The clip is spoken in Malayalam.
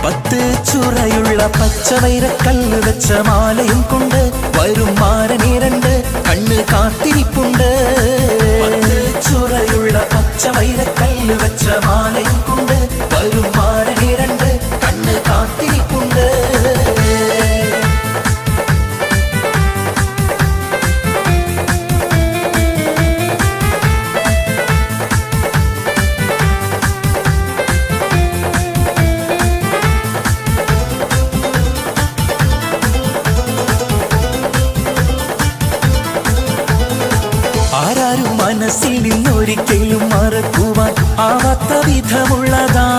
പത്ത് ചുറയുള്ള പച്ചവൈരക്കല്ല് വെച്ച മാലയും കൊണ്ട് വരും മാരനീരണ്ട് കണ്ണ് കാത്തിരിപ്പുണ്ട്. പത്ത് ചുറയുള്ള പച്ചവൈരക്കല്ല് വെച്ച മാലയും കൊണ്ട് വരും മാരനീരണ്ട് കണ്ണ് കാത്തിരിപ്പുണ്ട്. ആരാരും മനസ്സിൽ നിന്നൊരിക്കലും മറക്കുവാൻ ആവാത്ത വിധമുള്ളതാ